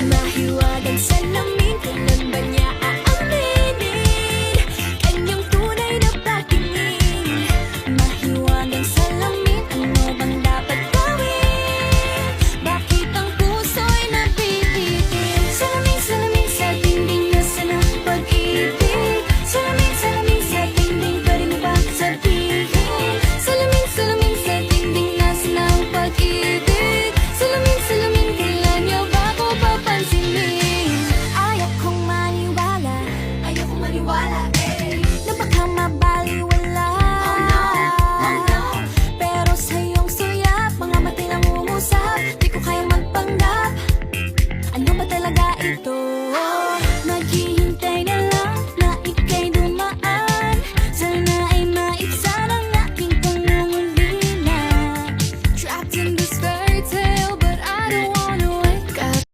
Mahiwagang salamin, kailan ba niya aaminin kanyang tunay na pagtingin? Mahiwagang salamin, ano bang dapat gawin? Bakit ang puso'y napipitin? Salamin, salamin sa dingding, nasaan ang pag-ibig? Salamin, salamin sa dingding, pwede mo ba sabihin? Salamin, salamin sa dingding, nasaan ang pag-ibig? Salamin, salamin, kailan niyo ba ako papansinin? Ayokong maniwala na baka mabaliwala. Oh no, pero sa iyong sulyap, mga mati lang umusap, di ko kayang magpanggap. Ano ba talaga ito?